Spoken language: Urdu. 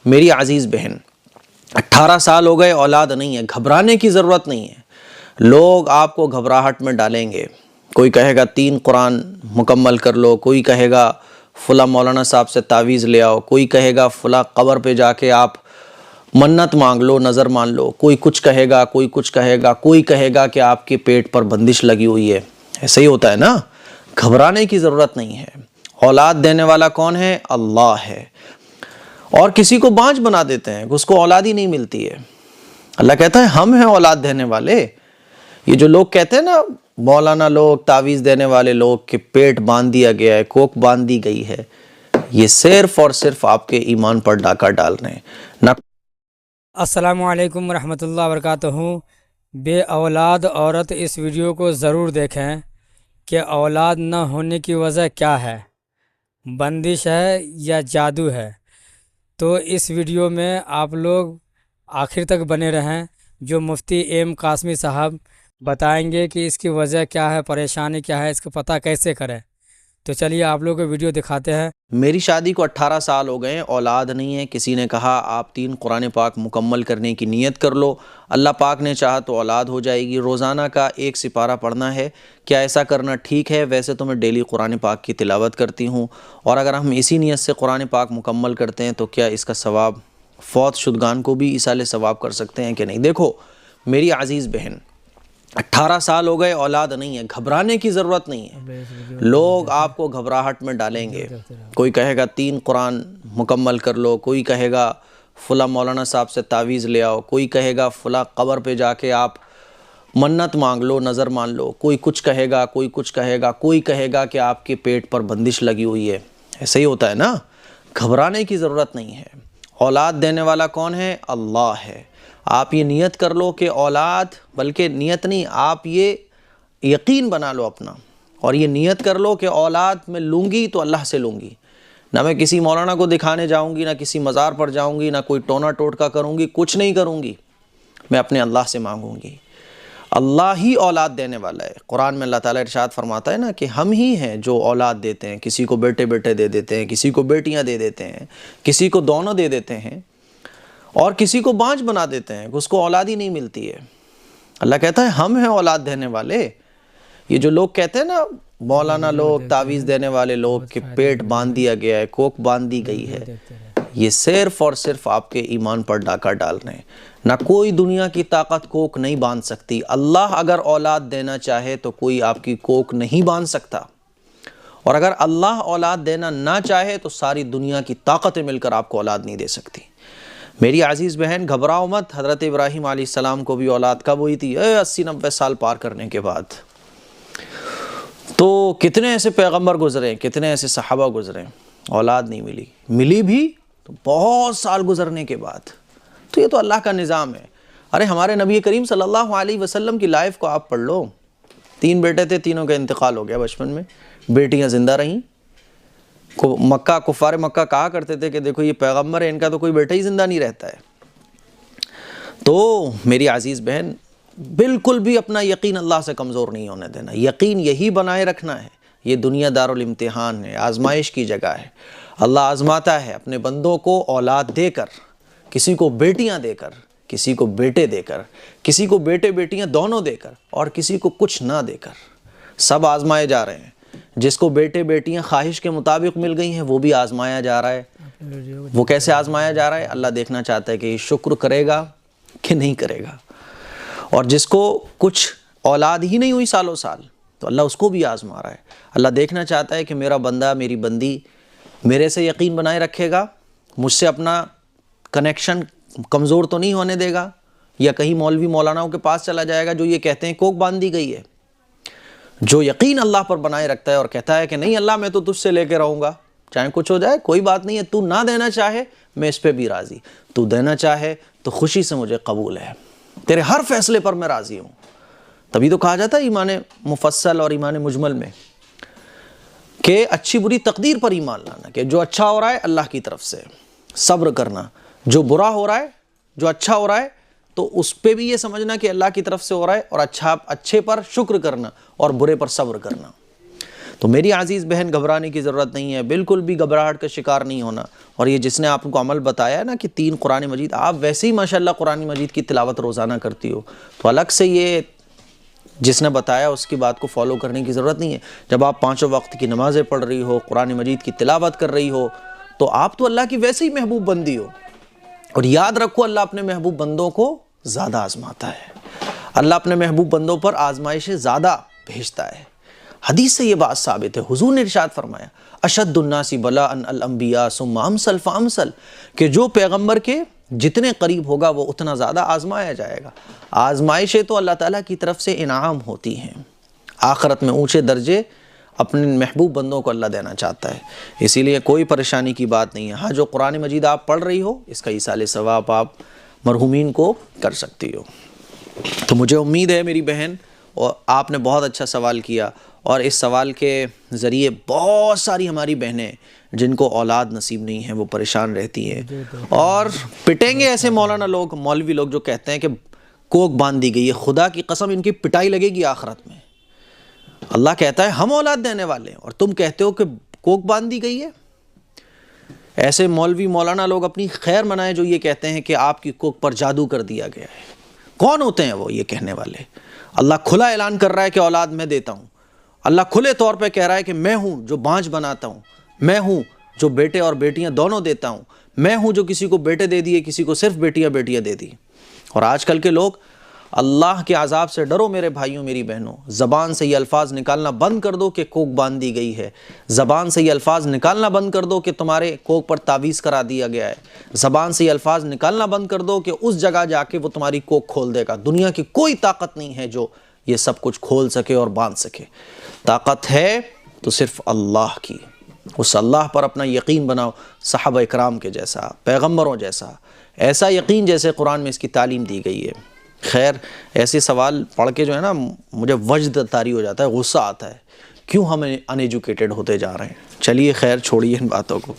میری عزیز بہن، 18 سال ہو گئے، اولاد نہیں ہے، گھبرانے کی ضرورت نہیں ہے۔ لوگ آپ کو گھبراہٹ میں ڈالیں گے، کوئی کہے گا 3 قرآن مکمل کر لو، کوئی کہے گا فلاں مولانا صاحب سے تعویذ لے آؤ، کوئی کہے گا فلاں قبر پہ جا کے آپ منت مانگ لو، نظر مان لو، کوئی کچھ کہے گا، کوئی کچھ کہے گا، کوئی کہے گا کہ آپ کے پیٹ پر بندش لگی ہوئی ہے۔ ایسے ہی ہوتا ہے نا، گھبرانے کی ضرورت نہیں ہے۔ اولاد دینے والا کون ہے؟ اللہ ہے۔ اور کسی کو بانجھ بنا دیتے ہیں، اس کو اولاد ہی نہیں ملتی ہے۔ اللہ کہتا ہے ہم ہیں اولاد دینے والے۔ یہ جو لوگ کہتے ہیں نا مولانا لوگ، تعویذ دینے والے لوگ کہ پیٹ باندھ دیا گیا ہے، کوک باندھ دی گئی ہے، یہ صرف اور صرف آپ کے ایمان پر ڈاکہ ڈال رہے ہیں نہ۔ السلام علیکم ورحمۃ اللہ وبرکاتہ۔ بے اولاد عورت اس ویڈیو کو ضرور دیکھیں کہ اولاد نہ ہونے کی وجہ کیا ہے، بندش ہے یا جادو ہے۔ تو اس ویڈیو میں آپ لوگ آخر تک بنے رہیں، جو مفتی ایم قاسمی صاحب بتائیں گے کہ اس کی وجہ کیا ہے، پریشانی کیا ہے، اس کا پتہ کیسے کریں۔ تو چلیے آپ لوگوں کو ویڈیو دکھاتے ہیں۔ میری شادی کو 18 سال ہو گئے، اولاد نہیں ہے۔ کسی نے کہا آپ 3 قرآن پاک مکمل کرنے کی نیت کر لو، اللہ پاک نے چاہا تو اولاد ہو جائے گی۔ روزانہ کا 1 سپارہ پڑھنا ہے، کیا ایسا کرنا ٹھیک ہے؟ ویسے تو میں ڈیلی قرآن پاک کی تلاوت کرتی ہوں، اور اگر ہم اسی نیت سے قرآن پاک مکمل کرتے ہیں تو کیا اس کا ثواب فوت شدگان کو بھی ایصال ثواب کر سکتے ہیں کہ نہیں؟ دیکھو میری عزیز بہن، 18 سال ہو گئے، اولاد نہیں ہے، گھبرانے کی ضرورت نہیں ہے۔ لوگ آپ کو گھبراہٹ میں ڈالیں گے، کوئی کہے گا 3 قرآن مکمل کر لو، کوئی کہے گا فلاں مولانا صاحب سے تعویذ لے آؤ، کوئی کہے گا فلاں قبر پہ جا کے آپ منت مانگ لو، نظر مان لو، کوئی کچھ کہے گا، کوئی کچھ کہے گا، کوئی کہے گا کہ آپ کے پیٹ پر بندش لگی ہوئی ہے۔ ایسے ہی ہوتا ہے نا، گھبرانے کی ضرورت نہیں ہے۔ اولاد دینے والا کون ہے؟ اللہ ہے۔ آپ یہ نیت کر لو کہ اولاد، بلکہ نیت نہیں، آپ یہ یقین بنا لو اپنا، اور یہ نیت کر لو کہ اولاد میں لوں گی تو اللہ سے لوں گی، نہ میں کسی مولانا کو دکھانے جاؤں گی، نہ کسی مزار پر جاؤں گی، نہ کوئی ٹونا ٹوٹکا کروں گی، کچھ نہیں کروں گی، میں اپنے اللہ سے مانگوں گی۔ اللہ ہی اولاد دینے والا ہے۔ قرآن میں اللہ تعالیٰ ارشاد فرماتا ہے نا کہ ہم ہی ہیں جو اولاد دیتے ہیں، کسی کو بیٹے بیٹے دے دیتے ہیں، کسی کو بیٹیاں دے دیتے ہیں، کسی کو دونوں دے دیتے ہیں، اور کسی کو بانجھ بنا دیتے ہیں، اس کو اولاد ہی نہیں ملتی ہے۔ اللہ کہتا ہے ہم ہیں اولاد دینے والے۔ یہ جو لوگ کہتے ہیں نا مولانا لوگ، تعویذ دینے والے لوگ کہ پیٹ باندھ دیا گیا ہے، کوک باندھ دی گئی ہے، یہ صرف اور صرف آپ کے ایمان پر ڈاکہ ڈال رہے ہیں۔ نہ کوئی دنیا کی طاقت کوک نہیں باندھ سکتی۔ اللہ اگر اولاد دینا چاہے تو کوئی آپ کی کوک نہیں باندھ سکتا، اور اگر اللہ اولاد دینا نہ چاہے تو ساری دنیا کی طاقتیں مل کر آپ کو اولاد نہیں دے سکتی۔ میری عزیز بہن، گھبراؤ مت۔ حضرت ابراہیم علیہ السلام کو بھی اولاد کب ہوئی تھی؟ 80-90 سال پار کرنے کے بعد۔ تو کتنے ایسے پیغمبر گزرے، کتنے ایسے صحابہ گزرے، اولاد نہیں ملی، ملی بھی تو بہت سال گزرنے کے بعد۔ تو یہ تو اللہ کا نظام ہے۔ ارے ہمارے نبی کریم صلی اللہ علیہ وسلم کی لائف کو آپ پڑھ لو۔ 3 بیٹے تھے، تینوں کا انتقال ہو گیا بچپن میں، بیٹیاں زندہ رہیں۔ کفار مکہ کہا کرتے تھے کہ دیکھو یہ پیغمبر ہے، ان کا تو کوئی بیٹا ہی زندہ نہیں رہتا ہے۔ تو میری عزیز بہن، بالکل بھی اپنا یقین اللہ سے کمزور نہیں ہونے دینا، یقین یہی بنائے رکھنا ہے۔ یہ دنیا دارالامتحان ہے، آزمائش کی جگہ ہے۔ اللہ آزماتا ہے اپنے بندوں کو اولاد دے کر، کسی کو بیٹیاں دے کر، کسی کو بیٹے دے کر، کسی کو بیٹے بیٹیاں دونوں دے کر، اور کسی کو کچھ نہ دے کر۔ سب آزمائے جا رہے ہیں۔ جس کو بیٹے بیٹیاں خواہش کے مطابق مل گئی ہیں وہ بھی آزمایا جا رہا ہے۔ وہ کیسے آزمایا جا رہا ہے؟ اللہ دیکھنا چاہتا ہے کہ یہ شکر کرے گا کہ نہیں کرے گا۔ اور جس کو کچھ اولاد ہی نہیں ہوئی سالوں سال، تو اللہ اس کو بھی آزما رہا ہے۔ اللہ دیکھنا چاہتا ہے کہ میرا بندہ، میری بندی میرے سے یقین بنائے رکھے گا، مجھ سے اپنا کنیکشن کمزور تو نہیں ہونے دے گا، یا کہیں مولوی مولاناؤں کے پاس چلا جائے گا جو یہ کہتے ہیں کوک باندھ دی گئی ہے۔ جو یقین اللہ پر بنائے رکھتا ہے اور کہتا ہے کہ نہیں اللہ میں تو تجھ سے لے کے رہوں گا، چاہے کچھ ہو جائے کوئی بات نہیں ہے، تو نہ دینا چاہے میں اس پہ بھی راضی، تو دینا چاہے تو خوشی سے مجھے قبول ہے، تیرے ہر فیصلے پر میں راضی ہوں۔ تبھی تو کہا جاتا ہے ایمان مفصل اور ایمان مجمل میں کہ اچھی بری تقدیر پر ایمان لانا، کہ جو اچھا ہو رہا ہے اللہ کی طرف سے، صبر کرنا، جو برا ہو رہا ہے، جو اچھا ہو رہا ہے تو اس پہ بھی یہ سمجھنا کہ اللہ کی طرف سے ہو رہا ہے، اور اچھے پر شکر کرنا اور برے پر صبر کرنا۔ تو میری عزیز بہن گھبرانے کی ضرورت نہیں ہے، بالکل بھی گھبراہٹ کا شکار نہیں ہونا۔ اور یہ جس نے آپ کو عمل بتایا ہے نا کہ 3 قرآن مجید، آپ ویسے ہی ماشاءاللہ قرآن مجید کی تلاوت روزانہ کرتی ہو، تو الگ سے یہ جس نے بتایا اس کی بات کو فالو کرنے کی ضرورت نہیں ہے۔ جب آپ 5 وقت کی نمازیں پڑھ رہی ہو، قرآن مجید کی تلاوت کر رہی ہو، تو آپ تو اللہ کی ویسے ہی محبوب بندی ہو۔ اور یاد رکھو اللہ اپنے محبوب بندوں کو زیادہ آزماتا ہے، اللہ اپنے محبوب بندوں پر آزمائشیں زیادہ بھیجتا ہے۔ حدیث سے یہ بات ثابت ہے، حضور نے ارشاد فرمایا اشد الناس بلاء الانبیاء ثم امثل فامثل، کہ جو پیغمبر کے جتنے قریب ہوگا وہ اتنا زیادہ آزمایا جائے گا۔ آزمائشیں تو اللہ تعالیٰ کی طرف سے انعام ہوتی ہیں، آخرت میں اونچے درجے اپنے محبوب بندوں کو اللہ دینا چاہتا ہے، اسی لیے کوئی پریشانی کی بات نہیں ہے۔ ہاں جو قرآن مجید آپ پڑھ رہی ہو اس کا ایصال ثواب آپ مرحومین کو کر سکتی ہو۔ تو مجھے امید ہے میری بہن، اور آپ نے بہت اچھا سوال کیا، اور اس سوال کے ذریعے بہت ساری ہماری بہنیں جن کو اولاد نصیب نہیں ہے وہ پریشان رہتی ہیں، اور پٹیں گے ایسے مولانا لوگ، مولوی لوگ جو کہتے ہیں کہ کوک باندھ دی گئی ہے، خدا کی قسم ان کی پٹائی لگے گی آخرت میں۔ اللہ کہتا ہے ہم اولاد دینے والے ہیں اور تم کہتے ہو کہ کوک باندھ دی گئی ہے۔ ایسے مولوی مولانا لوگ اپنی خیر منائیں جو یہ کہتے ہیں کہ آپ کی کوک پر جادو کر دیا گیا ہے۔ کون ہوتے ہیں وہ یہ کہنے والے؟ اللہ کھلا اعلان کر رہا ہے کہ اولاد میں دیتا ہوں۔ اللہ کھلے طور پہ کہہ رہا ہے کہ میں ہوں جو بانجھ بناتا ہوں، میں ہوں جو بیٹے اور بیٹیاں دونوں دیتا ہوں، میں ہوں جو کسی کو بیٹے دے دیے کسی کو صرف بیٹیاں دے دی۔ اور آج کل کے لوگ، اللہ کے عذاب سے ڈرو میرے بھائیوں میری بہنوں، زبان سے یہ الفاظ نکالنا بند کر دو کہ کوک باندھ دی گئی ہے، زبان سے یہ الفاظ نکالنا بند کر دو کہ تمہارے کوک پر تعویذ کرا دیا گیا ہے، زبان سے یہ الفاظ نکالنا بند کر دو کہ اس جگہ جا کے وہ تمہاری کوک کھول دے گا۔ دنیا کی کوئی طاقت نہیں ہے جو یہ سب کچھ کھول سکے اور باندھ سکے، طاقت ہے تو صرف اللہ کی۔ اس اللہ پر اپنا یقین بناؤ، صحابہ اکرام کے جیسا، پیغمبروں جیسا، ایسا یقین جیسے قرآن میں اس کی تعلیم دی گئی ہے۔ خیر ایسے سوال پڑھ کے جو ہے نا مجھے وجد طاری ہو جاتا ہے، غصہ آتا ہے، کیوں ہم ان ایجوکیٹڈ ہوتے جا رہے ہیں۔ چلیے خیر چھوڑیے ان باتوں کو۔